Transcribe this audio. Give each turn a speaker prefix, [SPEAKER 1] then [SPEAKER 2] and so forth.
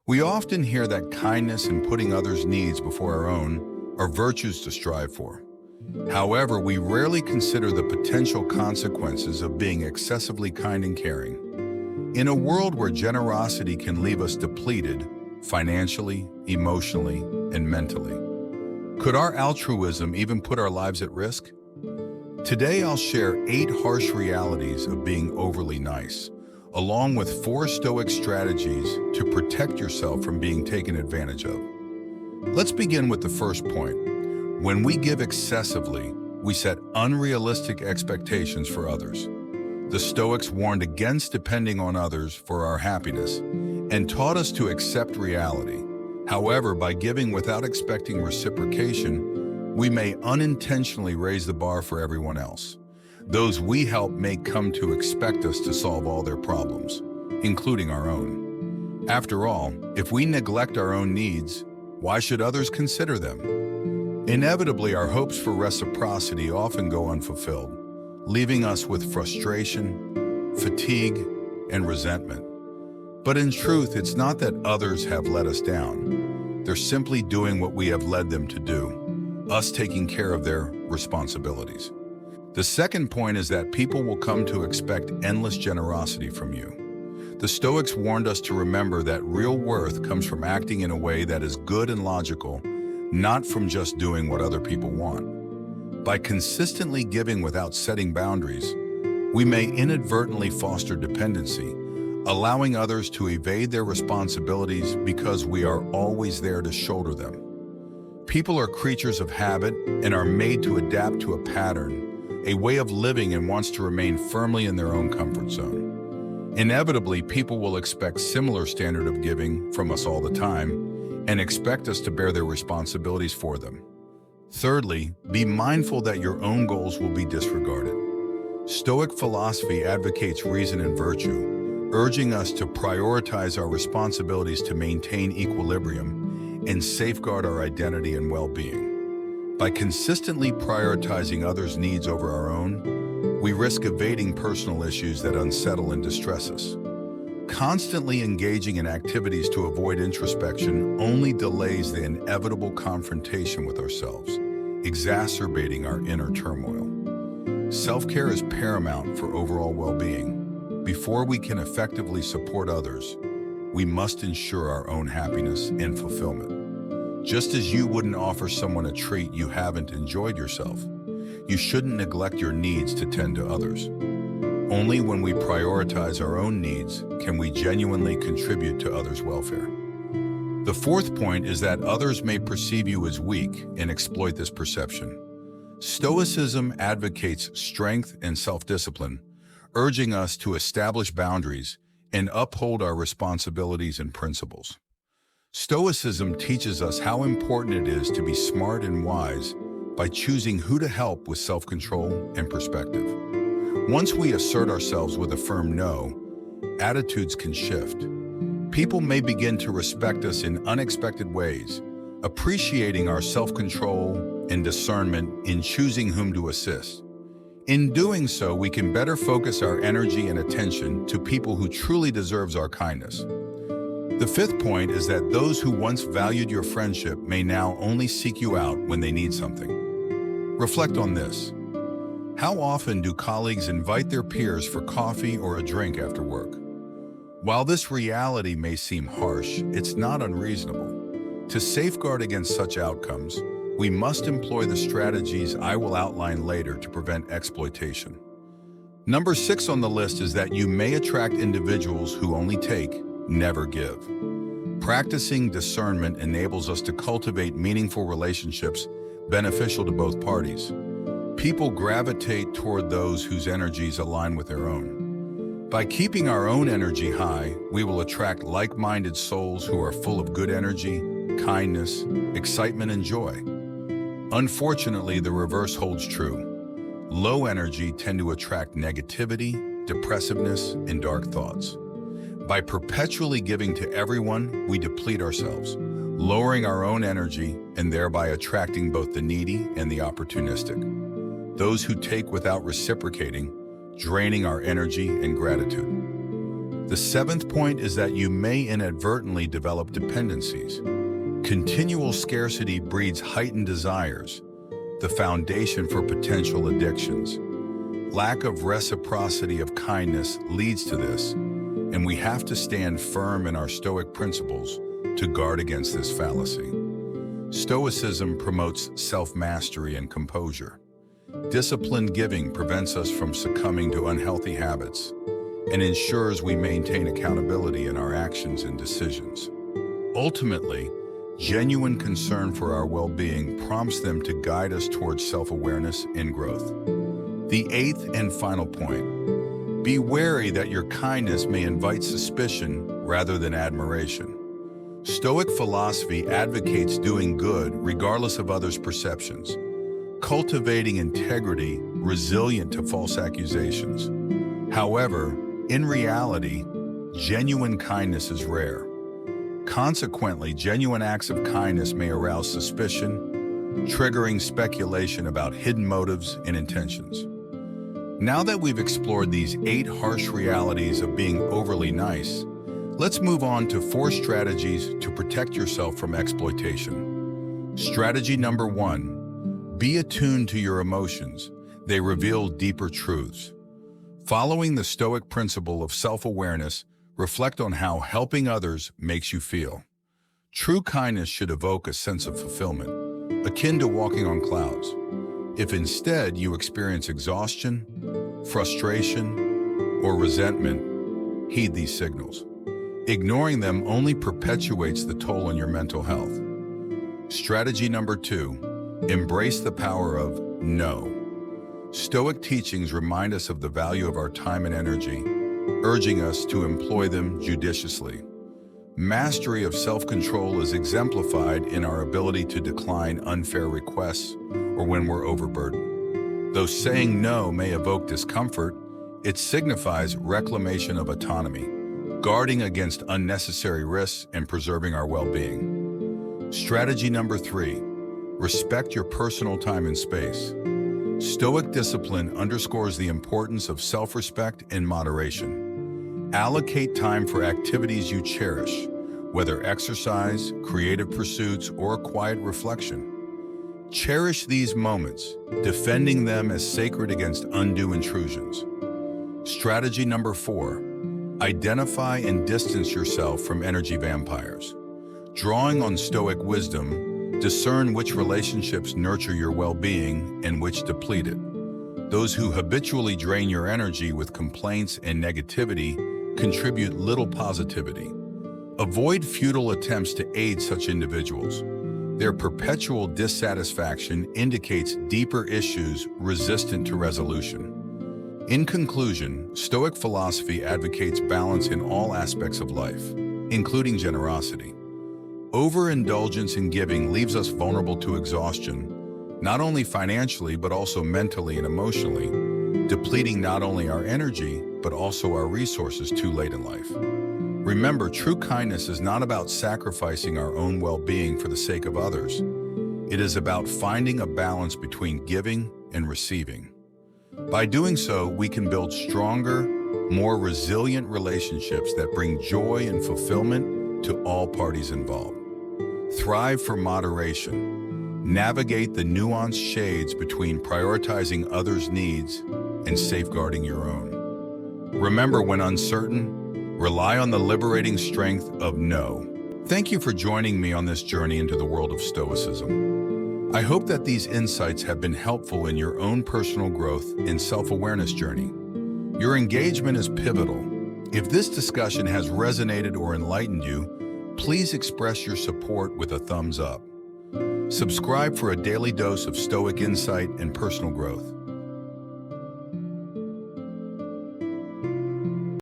[SPEAKER 1] We often hear that kindness and putting others' needs before our own are virtues to strive for. However, we rarely consider the potential consequences of being excessively kind and caring. In a world where generosity can leave us depleted financially, emotionally, and mentally, could our altruism even put our lives at risk? Today, I'll share 8 harsh realities of being overly nice, along with 4 Stoic strategies to protect yourself from being taken advantage of. Let's begin with the first point. When we give excessively, we set unrealistic expectations for others. The Stoics warned against depending on others for our happiness and taught us to accept reality. However, by giving without expecting reciprocation, we may unintentionally raise the bar for everyone else. Those we help may come to expect us to solve all their problems, including our own. After all, if we neglect our own needs, why should others consider them? Inevitably, our hopes for reciprocity often go unfulfilled, leaving us with frustration, fatigue, and resentment. But in truth, it's not that others have let us down. They're simply doing what we have led them to do, us taking care of their responsibilities. The second point is that people will come to expect endless generosity from you. The Stoics warned us to remember that real worth comes from acting in a way that is good and logical, not from just doing what other people want. By consistently giving without setting boundaries, we may inadvertently foster dependency, allowing others to evade their responsibilities because we are always there to shoulder them. People are creatures of habit and are made to adapt to a pattern, a way of living, and wants to remain firmly in their own comfort zone. Inevitably, people will expect similar standard of giving from us all the time and expect us to bear their responsibilities for them. Thirdly, be mindful that your own goals will be disregarded. Stoic philosophy advocates reason and virtue, urging us to prioritize our responsibilities to maintain equilibrium and safeguard our identity and well-being. By consistently prioritizing others' needs over our own, we risk evading personal issues that unsettle and distress us. Constantly engaging in activities to avoid introspection only delays the inevitable confrontation with ourselves, exacerbating our inner turmoil. Self-care is paramount for overall well-being. Before we can effectively support others, we must ensure our own happiness and fulfillment. Just as you wouldn't offer someone a treat you haven't enjoyed yourself, you shouldn't neglect your needs to tend to others. Only when we prioritize our own needs can we genuinely contribute to others' welfare. The fourth point is that others may perceive you as weak and exploit this perception. Stoicism advocates strength and self-discipline, urging us to establish boundaries and uphold our responsibilities and principles. Stoicism teaches us how important it is to be smart and wise by choosing who to help with self-control and perspective. Once we assert ourselves with a firm no, attitudes can shift. People may begin to respect us in unexpected ways, appreciating our self-control and discernment in choosing whom to assist. In doing so, we can better focus our energy and attention to people who truly deserve our kindness. The fifth point is that those who once valued your friendship may now only seek you out when they need something. Reflect on this. How often do colleagues invite their peers for coffee or a drink after work? While this reality may seem harsh, it's not unreasonable. To safeguard against such outcomes, we must employ the strategies I will outline later to prevent exploitation. Number 6 on the list is that you may attract individuals who only take, never give. Practicing discernment enables us to cultivate meaningful relationships beneficial to both parties. People gravitate toward those whose energies align with their own. By keeping our own energy high, we will attract like-minded souls who are full of good energy, kindness, excitement, and joy. Unfortunately, the reverse holds true. Low energy tend to attract negativity, depressiveness, and dark thoughts. By perpetually giving to everyone, we deplete ourselves, lowering our own energy and thereby attracting both the needy and the opportunistic. Those who take without reciprocating, draining our energy and gratitude. The seventh point is that you may inadvertently develop dependencies. Continual scarcity breeds heightened desires, the foundation for potential addictions. Lack of reciprocity of kindness leads to this, and we have to stand firm in our Stoic principles to guard against this fallacy. Stoicism promotes self-mastery and composure. Disciplined giving prevents us from succumbing to unhealthy habits and ensures we maintain accountability in our actions and decisions. Ultimately, genuine concern for our well-being prompts them to guide us towards self-awareness and growth. The eighth and final point: be wary that your kindness may invite suspicion rather than admiration. Stoic philosophy advocates doing good regardless of others' perceptions, cultivating integrity resilient to false accusations. However, in reality, genuine kindness is rare. Consequently, genuine acts of kindness may arouse suspicion, triggering speculation about hidden motives and intentions. Now that we've explored these 8 harsh realities of being overly nice, let's move on to 4 strategies to protect yourself from exploitation. Strategy number 1: be attuned to your emotions. They reveal deeper truths. Following the Stoic principle of self-awareness, reflect on how helping others makes you feel. True kindness should evoke a sense of fulfillment, akin to walking on clouds. If instead you experience exhaustion, frustration, or resentment, heed these signals. Ignoring them only perpetuates the toll on your mental health. Strategy number 2: embrace the power of no. Stoic teachings remind us of the value of our time and energy, urging us to employ them judiciously. Mastery of self-control is exemplified in our ability to decline unfair requests or when we're overburdened. Though saying no may evoke discomfort, it signifies reclamation of autonomy, guarding against unnecessary risks and preserving our well-being. Strategy number 3: respect your personal time and space. Stoic discipline underscores the importance of self-respect and moderation. Allocate time for activities you cherish, whether exercise, creative pursuits, or quiet reflection. Cherish these moments, defending them as sacred against undue intrusions. Strategy number 4: identify and distance yourself from energy vampires. Drawing on Stoic wisdom, discern which relationships nurture your well-being and which deplete it. Those who habitually drain your energy with complaints and negativity contribute little positivity. Avoid futile attempts to aid such individuals. Their perpetual dissatisfaction indicates deeper issues resistant to resolution. In conclusion, Stoic philosophy advocates balance in all aspects of life, including generosity. Overindulgence in giving leaves us vulnerable to exhaustion, not only financially but also mentally and emotionally, depleting not only our energy but also our resources too late in life. Remember, true kindness is not about sacrificing our own well-being for the sake of others. It is about finding a balance between giving and receiving. By doing so, we can build stronger, more resilient relationships that bring joy and fulfillment to all parties involved. Thrive for moderation. Navigate the nuanced shades between prioritizing others' needs and safeguarding your own. Remember, when uncertain, rely on the liberating strength of no. Thank you for joining me on this journey into the world of Stoicism. I hope that these insights have been helpful in your own personal growth and self-awareness journey. Your engagement is pivotal. If this discussion has resonated or enlightened you, please express your support with a thumbs up. Subscribe for a daily dose of Stoic insight and personal growth.